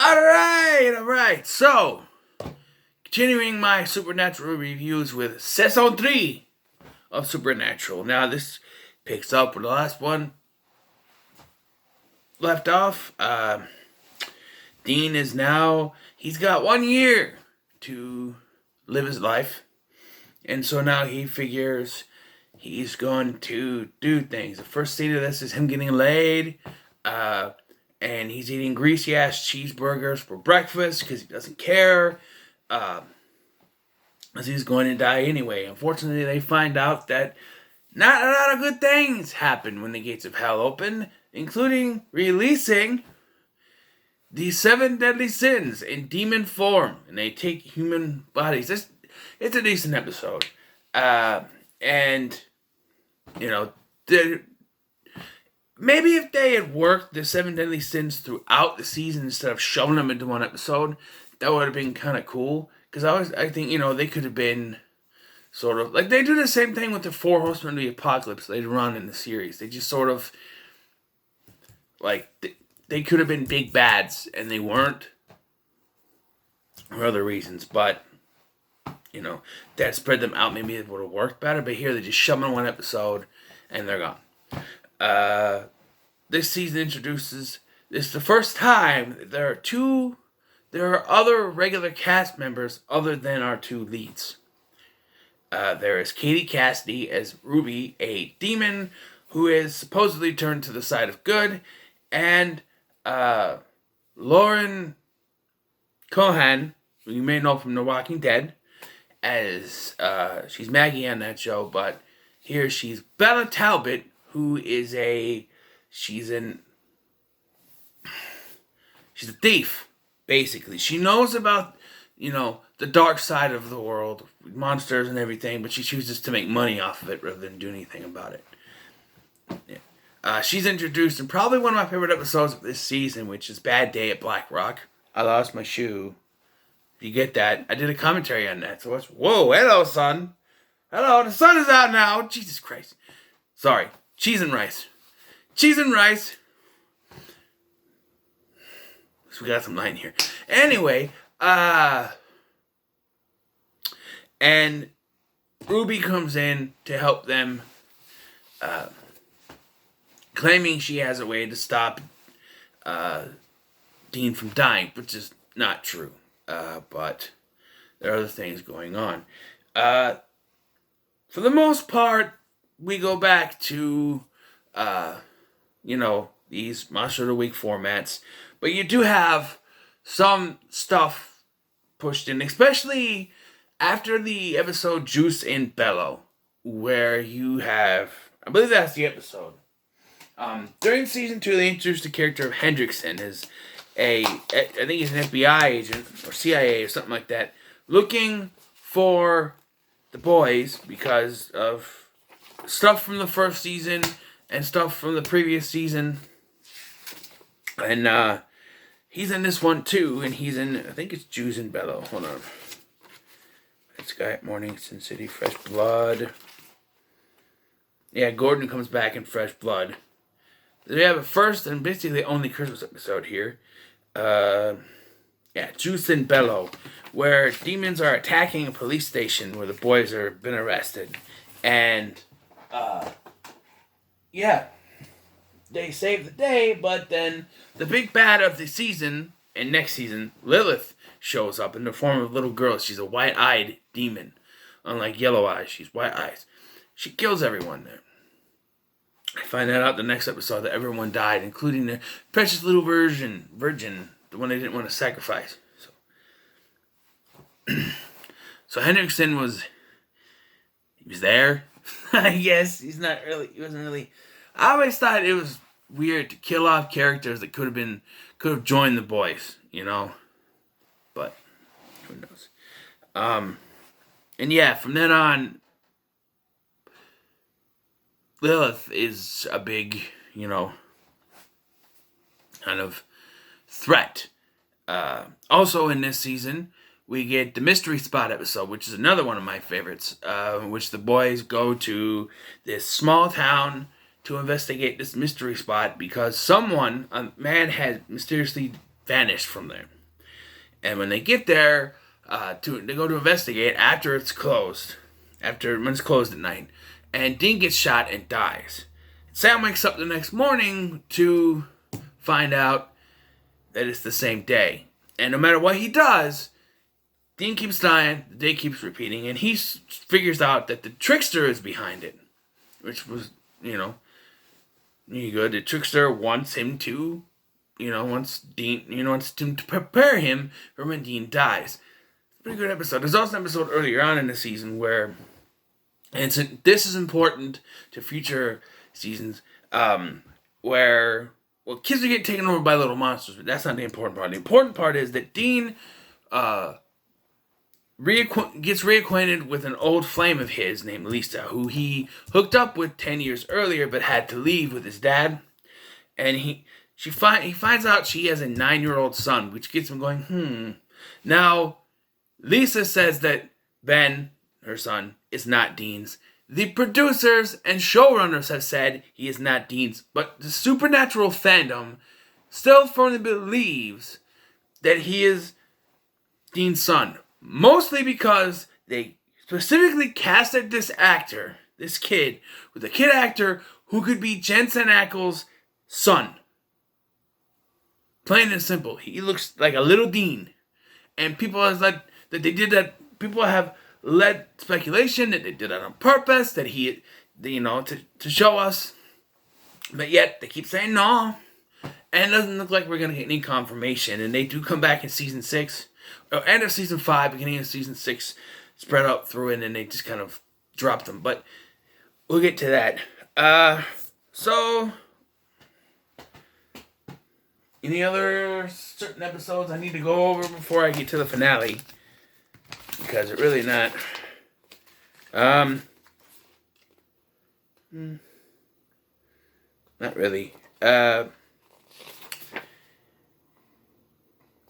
All right. So, continuing my Supernatural reviews with Season 3 of Supernatural. Now, this picks up where the last one left off. Dean is now, he's got 1 year to live his life. And so now he figures he's going to do things. The first scene of this is him getting laid. And he's eating greasy ass cheeseburgers for breakfast because he doesn't care. As he's going to die anyway. Unfortunately, they find out that not a lot of good things happen when the gates of hell open, including releasing the 7 deadly sins in demon form, and they take human bodies. It's a decent episode. And, you know, maybe if they had worked the 7 deadly sins throughout the season instead of shoving them into one episode, that would have been kind of cool. Because I think, you know, they could have been sort of, like, they do the same thing with the 4 Horsemen of the Apocalypse later on in the series. They just sort of, like, they could have been big bads, and they weren't, for other reasons, but, you know, that spread them out, maybe it would have worked better, but here they just shove them in one episode, and they're gone. This season introduces, this is the first time there are other regular cast members other than our 2 leads. There is Katie Cassidy as Ruby, a demon who is supposedly turned to the side of good, and Lauren Cohan, who you may know from The Walking Dead, as she's Maggie on that show, but here she's Bella Talbot, who is she's a thief. Basically, she knows about, you know, the dark side of the world, monsters and everything, but she chooses to make money off of it rather than do anything about it. Yeah. She's introduced in probably one of my favorite episodes of this season, which is Bad Day at Black Rock. I lost my shoe. You get that? I did a commentary on that. So it's, whoa, hello, son. Hello, the sun is out now. Jesus Christ. Sorry. Cheese and rice. Cheese and rice. We got some light in here. Anyway, and Ruby comes in to help them, claiming she has a way to stop Dean from dying, which is not true. But there are other things going on. For the most part, we go back to, you know, these Monster of the Week formats. But you do have some stuff pushed in, especially after the episode Juice and Bellow, where you have, I believe that's the episode. During season 2, they introduced the character of Hendrickson as I think he's an FBI agent, or CIA, or something like that, looking for the boys because of stuff from the first season and stuff from the previous season. And, he's in this one too, and he's in, I think it's Juice and Bellow. Hold on. It's Guy at Morning, Sin City, Fresh Blood. Yeah, Gordon comes back in Fresh Blood. We have a first and basically the only Christmas episode here. Yeah, Juice and Bellow, where demons are attacking a police station where the boys are been arrested. And, yeah. They save the day, but then the big bad of the season, and next season, Lilith, shows up in the form of a little girl. She's a white-eyed demon. Unlike Yellow Eyes, she's white eyes. She kills everyone there. I find that out the next episode that everyone died, including the precious little virgin, the one they didn't want to sacrifice. So Hendrickson was there. I guess he wasn't really. I always thought it was weird to kill off characters that could have joined the boys, you know. But who knows? And yeah, from then on, Lilith is a big, you know, kind of threat. Also in this season, we get the Mystery Spot episode, which is another one of my favorites, which the boys go to this small town to investigate this mystery spot because a man had mysteriously vanished from there. And when they get there, they go to investigate after it's closed, when it's closed at night, and Dean gets shot and dies. Sam wakes up the next morning to find out that it's the same day. And no matter what he does, Dean keeps dying, the day keeps repeating, and he figures out that the trickster is behind it. Which was, good. The trickster wants him to, wants to prepare him for when Dean dies. Pretty good episode. There's also an episode earlier on in the season where, this is important to future seasons, where, kids are getting taken over by little monsters, but that's not the important part. The important part is that Dean gets reacquainted with an old flame of his named Lisa, who he hooked up with 10 years earlier, but had to leave with his dad. And he finds out she has a 9-year-old son, which gets him going, Now, Lisa says that Ben, her son, is not Dean's. The producers and showrunners have said he is not Dean's, but the Supernatural fandom still firmly believes that he is Dean's son. Mostly because they specifically casted this kid, with a kid actor who could be Jensen Ackles' son. Plain and simple. He looks like a little Dean. And people have that they did that. People have led speculation that they did that on purpose, that to show us. But yet, they keep saying no. And it doesn't look like we're going to get any confirmation. And they do come back in season 6. Or end of season 5, beginning of season 6. Spread out through it, and then they just kind of dropped them. But we'll get to that. So, any other certain episodes I need to go over before I get to the finale? Because it really not. Not really.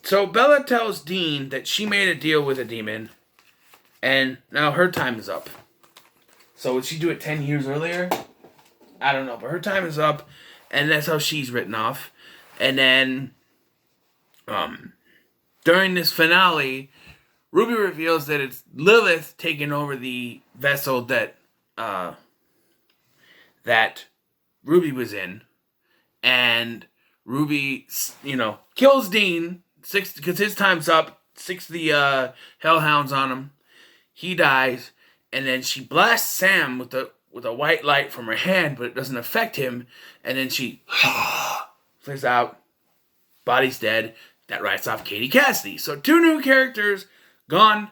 So Bella tells Dean that she made a deal with a demon, and now her time is up. So would she do it 10 years earlier? I don't know, but her time is up, and that's how she's written off. And then, during this finale, Ruby reveals that it's Lilith taking over the vessel that Ruby was in, and Ruby, kills Dean because his time's up. 6 of the hellhounds on him. He dies, and then she blasts Sam with a white light from her hand, but it doesn't affect him. And then she flies out. Body's dead. That writes off Katie Cassidy. So 2 new characters gone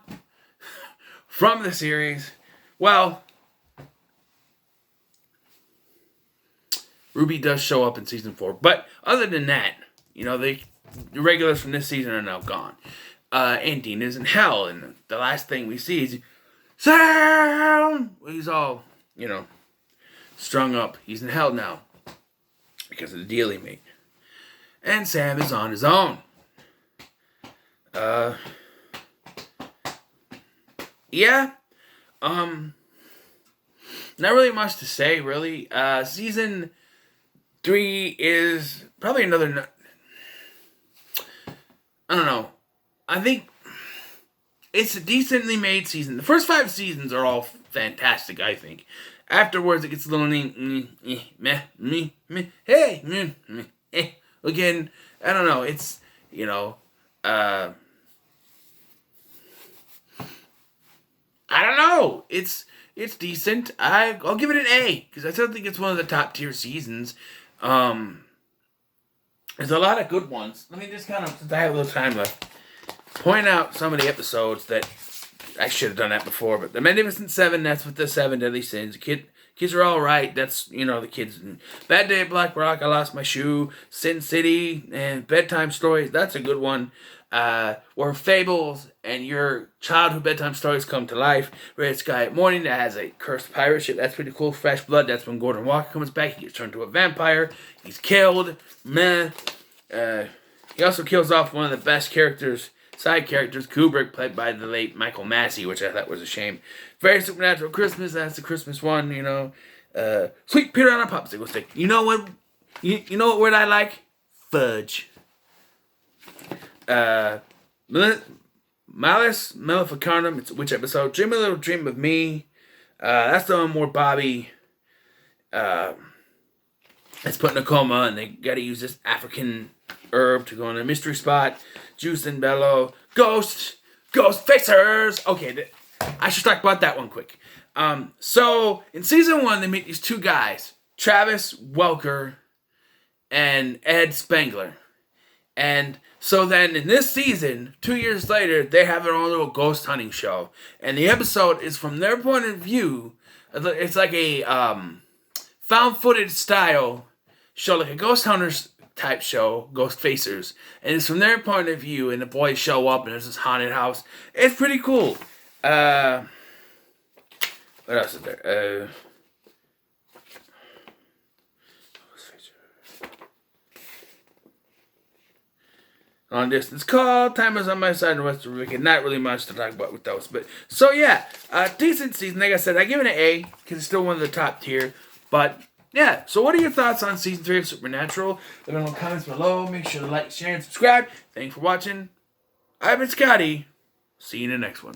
from the series. Well, Ruby does show up in season 4. But other than that, the regulars from this season are now gone. And Dean is in hell. And the last thing we see is Sam! He's all, strung up. He's in hell now. Because of the deal he made. And Sam is on his own. Yeah. Not really much to say, really. Season 3 is probably another... I don't know. I think it's a decently made season. The first 5 seasons are all fantastic, I think. Afterwards, it gets a little Again, I don't know. It's, I don't know. It's decent. I'll give it an A, because I still think it's one of the top tier seasons. There's a lot of good ones. Let me just kind of, since I have a little time left, point out some of the episodes that I should have done that before. But The Magnificent Seven, that's with the 7 Deadly Sins. Kids are all right. That's, the kids. Bad Day at Black Rock, I Lost My Shoe, Sin City, and Bedtime Stories. That's a good one. Where fables and your childhood bedtime stories come to life. Red Sky at Morning, that has a cursed pirate ship. That's pretty cool. Fresh Blood, that's when Gordon Walker comes back. He gets turned into a vampire. He's killed. He also kills off one of the best side characters, Kubrick, played by the late Michael Massey, which I thought was a shame. Very Supernatural Christmas, that's the Christmas one, Sweet Peter on a Popsicle Stick. You know what word I like? Fudge. Malice Maleficarum. It's which episode? Dream a Little Dream of Me. That's the one where Bobby is put in a coma and they gotta use this African herb to go in a mystery spot. Juice and Bello. Ghost Facers. Okay, I should talk about that one quick. So in season 1, they meet these two guys, Travis Welker and Ed Spangler. And so then in this season, 2 years later, they have their own little ghost hunting show. And the episode is from their point of view. It's like a found footage style show, like a ghost hunters type show, Ghost Facers. And it's from their point of view, and the boys show up and there's this haunted house. It's pretty cool. What else is there? Long distance call, time is on my side in West Rica. Not really much to talk about with those, but so yeah, decent season. Like I said, I give it an A because it's still one of the top tier. But yeah, so what are your thoughts on season 3 of Supernatural? Let me know in the comments below. Make sure to like, share, and subscribe. Thanks for watching. I've been Scotty. See you in the next one.